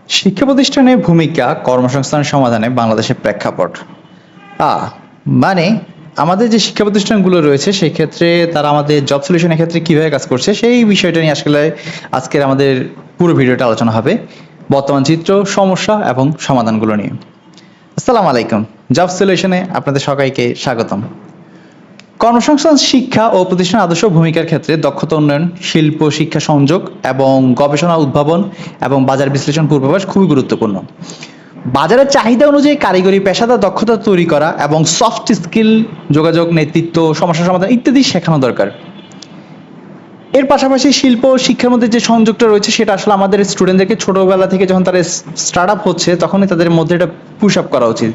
শিক্ষা প্রতিষ্ঠানের ভূমিকা কর্মসংস্থান সমাধানে বাংলাদেশের প্রেক্ষাপট। আ মানে আমাদের যে শিক্ষা প্রতিষ্ঠানগুলো রয়েছে সেক্ষেত্রে তারা আমাদের জব সলিউশনের ক্ষেত্রে কিভাবে কাজ করছে সেই বিষয়টা নিয়ে আসলে আজকের আমাদের পুরো ভিডিওটা আলোচনা হবে। বর্তমান চিত্র, সমস্যা এবং সমাধানগুলো নিয়ে। আসসালামু আলাইকুম। জব সলিউশনে আপনাদের সবাইকে স্বাগতম। কর্মসংস্থান শিক্ষা ও প্রতিষ্ঠান আদর্শ ভূমিকার ক্ষেত্রে দক্ষতা উন্নয়ন, শিল্প শিক্ষা সংযোগ এবং গবেষণা উদ্ভাবন এবং বাজার বিশ্লেষণ পূর্বাভাস খুবই গুরুত্বপূর্ণ। বাজারের চাহিদা অনুযায়ী কারিগরি পেশাদার দক্ষতা তৈরি করা এবং সফট স্কিল, যোগাযোগ, নেতৃত্ব, সমস্যা সমাধান ইত্যাদি শেখানো দরকার। এর পাশাপাশি শিল্প ও শিক্ষার মধ্যে যে সংযোগটা রয়েছে সেটা আসলে আমাদের স্টুডেন্টদেরকে ছোটবেলা থেকে যখন তারা স্টার্ট আপ হচ্ছে তখনই তাদের মধ্যে এটা পুশ আপ করা উচিত।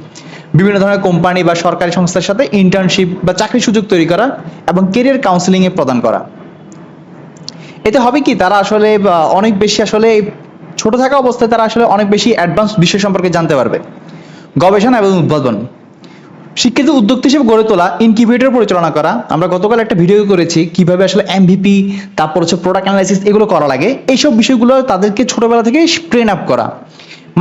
বিভিন্ন ধরনের কোম্পানি বা সরকারি সংস্থার সাথে ইন্টার্নশিপ বা চাকরির সুযোগ তৈরি করা এবং কেরিয়ার কাউন্সিলিং এ প্রদান করা। এতে হবে কি, তারা আসলে অনেক বেশি আসলে ছোট থাকা অবস্থায় তারা আসলে অনেক বেশি অ্যাডভান্স বিষয় সম্পর্কে জানতে পারবে। গবেষণা এবং উদ্ভাবন, শিক্ষিত উদ্যোক্তা হিসেবে গড়ে তোলা, ইনকিউবেটর পরিচালনা করা। আমরা গতকাল একটা ভিডিও করেছি কিভাবে আসলে এমভিপি, তারপর হচ্ছে প্রোডাক্ট অ্যানালাইসিস এগুলো করা লাগে। এইসব বিষয়গুলো তাদেরকে ছোটবেলা থেকে ট্রেন আপ করা।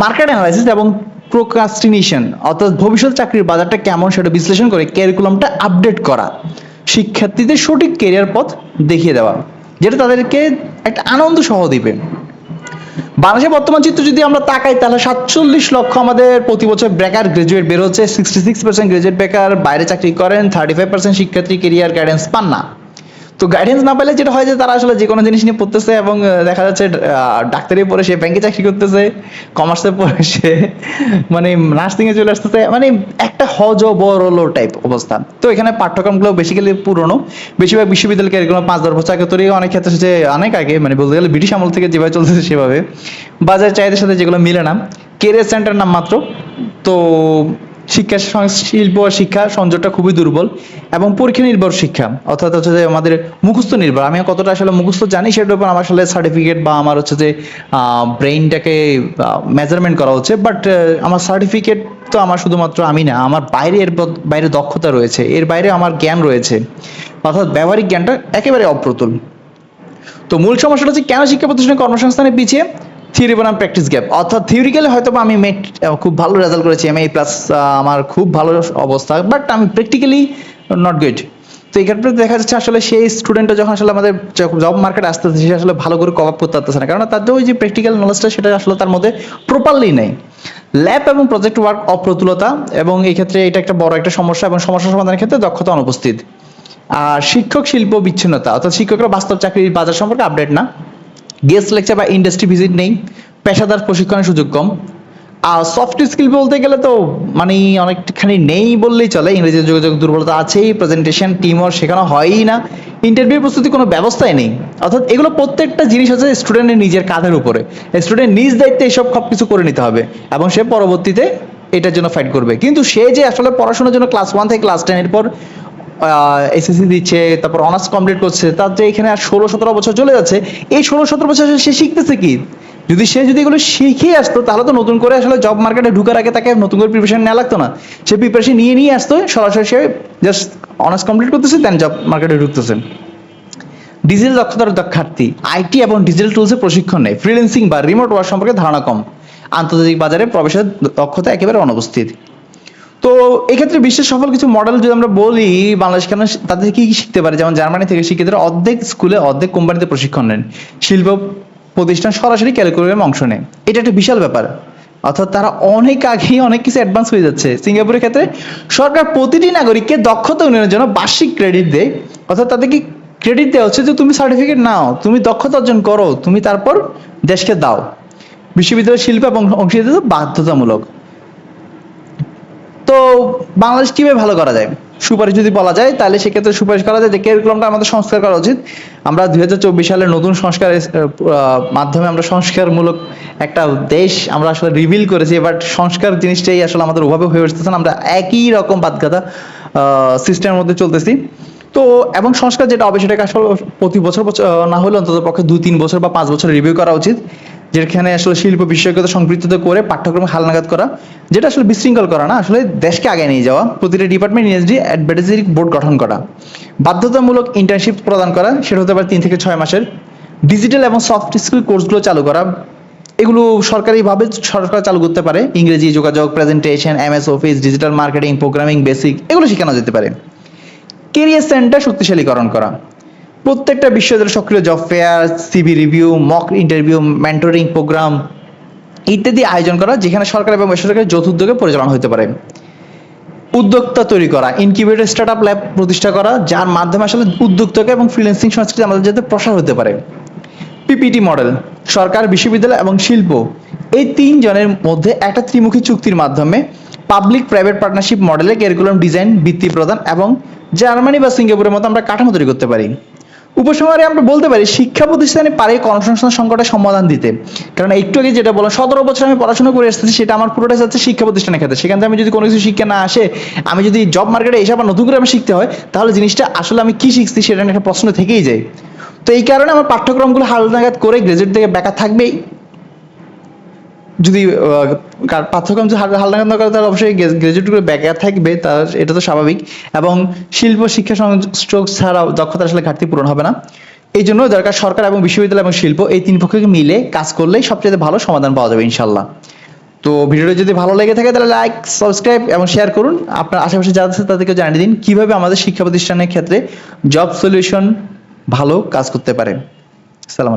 মার্কেট অ্যানালাইসিস এবং প্রোক্রাস্টিনেশন, অর্থাৎ ভবিষ্যৎ চাকরির বাজারটা কেমন সেটা বিশ্লেষণ করে ক্যারিকুলামটা আপডেট করা। শিক্ষার্থীদের সঠিক ক্যারিয়ার পথ দেখিয়ে দেওয়া, যেটা তাদেরকে একটা আনন্দ সহ দিবে। বাংলাদেশের বর্তমান চিত্র যদি আমরা তাকাই তাহলে 47 লক্ষ আমাদের প্রতি বছর বেকার গ্রাজুয়েট বের হচ্ছে। 66% গ্রাজুয়েট বেকার বাইরে চাকরি করেন। 35% শিক্ষার্থী কেরিয়ার গাইডেন্স পান না। তো গাইডেন্স না পেলে যেটা হয় যে তারা আসলে যে কোনো জিনিস নিয়ে পড়তেছে এবং দেখা যাচ্ছে ডাক্তারি পড়ে সে ব্যাংকে চাকরি করতেছে, কমার্সে পড়ে সে মানে নার্সিং এ চলে আসতেছে, মানে একটা হজ বড় টাইপ অবস্থা। তো এখানে পাঠ্যক্রমগুলো বেসিক্যালি পুরনো, বেশিরভাগ বিশ্ববিদ্যালয় ক্যারিকুলাম 10 বছর আগে তৈরি, অনেক ক্ষেত্রে হচ্ছে অনেক আগে, মানে বলতে গেলে ব্রিটিশ আমল থেকে যেভাবে চলতেছে সেভাবে বাজার চাহিদার সাথে যেগুলো মিলে না। কেরিয়ার সেন্টার নাম মাত্র। তো শিক্ষা শিল্প শিক্ষা সংযোগটা খুবই দুর্বল এবং পরীক্ষা নির্ভর শিক্ষা, অর্থাৎ হচ্ছে যে আমাদের মুখস্থ নির্ভর। আমি কতটা আসলে মুখস্থ জানি সেটার উপর আমার আসলে সার্টিফিকেট বা আমার হচ্ছে যে ব্রেইনটাকে মেজারমেন্ট করা হচ্ছে, বাট আমার সার্টিফিকেট তো আমার শুধুমাত্র আমি না, আমার বাইরে এর বাইরে দক্ষতা রয়েছে, এর বাইরে আমার জ্ঞান রয়েছে, অর্থাৎ ব্যবহারিক জ্ঞানটা একেবারে অপ্রতুল। তো মূল সমস্যাটা হচ্ছে কেন শিক্ষা প্রতিষ্ঠানে কর্মসংস্থানে পিছিয়ে? থিওরি বনাম প্র্যাকটিস গ্যাপ। অর্থাৎ থিওরিক্যালি হয়তো বা আমি খুব ভালো রেজাল্ট করেছি, আমি এই প্লাস, আমার খুব ভালো অবস্থা, বাট আমি প্র্যাকটিক্যালি নট গুড। তো এই ক্ষেত্রে দেখা যাচ্ছে আসলে সেই স্টুডেন্টটা যখন আসলে আমাদের জব মার্কেটে আসতেছে সে আসলে ভালো করে কভার করতে পারতেছে না, কারণ তার ওই যে প্র্যাকটিক্যাল নলেজটা সেটা আসলে তার মধ্যে প্রপারলি নেই। ল্যাব এবং প্রজেক্ট ওয়ার্ক অপ্রতুলতা, এবং এই ক্ষেত্রে এটা একটা বড় একটা সমস্যা, এবং সমস্যা সমাধানের ক্ষেত্রে দক্ষতা অনুপস্থিত। আর শিক্ষক শিল্প বিচ্ছিন্নতা, অর্থাৎ শিক্ষকরা বাস্তব চাকরির বাজার সম্পর্কে আপডেট না। গেস্ট লেকচার বা ইন্ডাস্ট্রি ভিজিট নেই। পেশাদার প্রশিক্ষণের সুযোগ কম। আর সফট স্কিল বলতে গেলে তো মানে অনেকখানি নেই বললেই চলে। ইংরেজি যোগাযোগ দুর্বলতা আছেই, প্রেজেন্টেশন টিম ওয়ার্ক শেখানো হয়ই না, ইন্টারভিউ প্রস্তুতি কোনো ব্যবস্থাই নেই। অর্থাৎ এগুলো প্রত্যেকটা জিনিস হচ্ছে স্টুডেন্টের নিজের কাঁধের উপরে। স্টুডেন্ট নিজ দায়িত্বে এসব সব কিছু করে নিতে হবে এবং সে পরবর্তীতে এটার জন্য ফাইট করবে। কিন্তু সে যে আসলে পড়াশোনার জন্য ক্লাস 1 থেকে ক্লাস 10 এর পর এসএসসি দিচ্ছে, তারপর অনার্স কমপ্লিট করছে, তার যে এখানে আর 16-17 বছর চলে যাচ্ছে, এই 16-17 বছর সে শিখতেছে কি? যদি এগুলো শিখে আসতো তাহলে তো নতুন করে আসলে জব মার্কেটে ঢুকার আগে তাকে নতুন করে প্রিপারেশন নেওয়া লাগতো না। সে প্রিপারেশন নিয়ে আসতো, সরাসরি সে জাস্ট অনার্স কমপ্লিট করতেছে, দেন জব মার্কেটে ঢুকতেছে। ডিজিটাল দক্ষতার ঘাটতি, আইটি এবং ডিজিটাল টুলসের প্রশিক্ষণ নেই, ফ্রিল্যান্সিং বা রিমোট ওয়ার্ক সম্পর্কে ধারণা কম, আন্তর্জাতিক বাজারে প্রবেশের দক্ষতা একেবারে অনুপস্থিত। তো এক্ষেত্রে বিশ্বের সফল কিছু মডেল যদি আমরা বলি, বাংলাদেশ কেন তাদের কি কি শিখতে পারে, যেমন জার্মানি থেকে শিক্ষিতরা অর্ধেক স্কুলে অর্ধেক কোম্পানিতে প্রশিক্ষণ নেন, শিল্প প্রতিষ্ঠান সরাসরি ক্যারিকুলামে অংশ নেয়। এটা একটা বিশাল ব্যাপার, অর্থাৎ তারা অনেক আগেই অনেক কিছু অ্যাডভান্স হয়ে যাচ্ছে। সিঙ্গাপুরের ক্ষেত্রে সরকার প্রতিটি নাগরিককে দক্ষতা উন্নয়নের জন্য বার্ষিক ক্রেডিট দেয়, অর্থাৎ তাদেরকে ক্রেডিট দেওয়া হচ্ছে যে তুমি সার্টিফিকেট নাও, তুমি দক্ষতা অর্জন করো, তুমি তারপর দেশকে দাও। বিশ্ববিদ্যালয় শিল্প এবং অংশীদারিত্ব বাধ্যতামূলক। তো বাংলাদেশ কিভাবে ভালো করা যায়? সুপারিশ যদি বলা যায় তাহলে সেক্ষেত্রে সুপারিশ করা যায় যে ক্যারিকুলামটা আমাদের সংস্কার করা উচিত। আমরা 2024 সালের নতুন সংস্কারের মাধ্যমে আমরা সংস্কারমূলক একটা দেশ আমরা আসলে রিভিল করেছি, বাট সংস্কার জিনিসটাই আসলে আমাদের ওভাবে হয়ে উঠতেছে না, আমরা একই রকম বাদগাদা সিস্টেমের মধ্যে চলতেছি। তো এবং সংস্কার যেটা হবে সেটাকে আসলে প্রতি বছর না হলে অন্তত পক্ষে 2-3 বছর বা 5 বছর রিভিউ করা উচিত, যেখানে আসলে শিল্প বিশেষজ্ঞতা সম্পৃক্ত করে পাঠ্যক্রমে হালনাগাদ করা, যেটা আসলে বিশৃঙ্খল করা না, আসলে দেশকে আগে নিয়ে যাওয়া। প্রতিটা ডিপার্টমেন্ট ইএসডি অ্যাডভাইজারি বোর্ড গঠন করা, বাধ্যতামূলক ইন্টার্নশিপ প্রদান করা, সেটা হতে পারে 3 থেকে 6 মাসের। ডিজিটাল এবং সফট স্কিল কোর্সগুলো চালু করা, এগুলো সরকারিভাবে সরকার চালু করতে পারে। ইংরেজি, যোগাযোগ, presentation, MS office, digital marketing, programming basic এগুলো শেখানো যেতে পারে। কেরিয়ার সেন্টার শক্তিশালীকরণ করা, প্রত্যেকটা বিশ্ববিদ্যালয়ে সক্রিয় job fair, CV review, mock interview, mentoring programme ইত্যাদি আয়োজন করা, যেখানে সরকার এবং বেসরকারি যৌথ উদ্যোগে পরিচালনা হতে পারে। উদ্যোক্তা তৈরি করা, ইনকিউবেটর স্টার্টআপ ল্যাব প্রতিষ্ঠা করা, যার মাধ্যমে আসলে উদ্যোক্তা এবং ফ্রিল্যান্সিং সংস্কৃতি আমাদের যাতে প্রসার হতে পারে। পিপিটি মডেল, সরকার, বিশ্ববিদ্যালয় এবং শিল্প এই তিনজনের মধ্যে একটা ত্রিমুখী চুক্তির মাধ্যমে পাবলিক প্রাইভেট পার্টনারশিপ মডেলে কারিকুলাম ডিজাইন, বৃত্তি প্রদান এবং জার্মানি বা সিঙ্গাপুরের মতো আমরা কাঠামো তৈরি করতে পারি। উপসংহারে আমরা বলতে পারি শিক্ষা প্রতিষ্ঠানে পারে কর্মসংস্থান সংকটের সমাধান দিতে। কারণ একটু আগে যেটা বললাম, 17 বছর আমি পড়াশোনা করে এসেছি, সেটা আমার পুরোটাই যাচ্ছে শিক্ষা প্রতিষ্ঠানের ক্ষেত্রে। সেখান থেকে আমি যদি কোনো কিছু শিক্ষা না আসে, আমি যদি জব মার্কেটে এসে আবার নতুন করে আমি শিখতে হয়, তাহলে জিনিসটা আসলে আমি কি শিখছি সেটা নিয়ে একটা প্রশ্ন থেকেই যায়। তো এই কারণে আমার পাঠ্যক্রমগুলো হালনাগাদ করে গ্রাজুয়েট থেকে বেকার থাকবেই। যদি পাঠ্যক্রম যদি হালনাগাদ না করে, তাহলে অবশ্যই গ্রাজুয়েট করে বেকার থাকবে, তার এটা তো স্বাভাবিক। এবং শিল্প শিক্ষা সংযোগ ছাড়াও দক্ষতা আসলে ঘাটতি পূরণ হবে না। এই জন্য দরকার সরকার এবং বিশ্ববিদ্যালয় এবং শিল্প এই তিন পক্ষকে মিলে কাজ করলেই সবচেয়ে ভালো সমাধান পাওয়া যাবে ইনশাল্লাহ। তো ভিডিওটা যদি ভালো লেগে থাকে তাহলে লাইক, সাবস্ক্রাইব এবং শেয়ার করুন। আপনার আশেপাশে যারা আছে তাদেরকে জানিয়ে দিন কিভাবে আমাদের শিক্ষা প্রতিষ্ঠানের ক্ষেত্রে জব সলিউশন ভালো কাজ করতে পারে। আসসালামু আলাইকুম।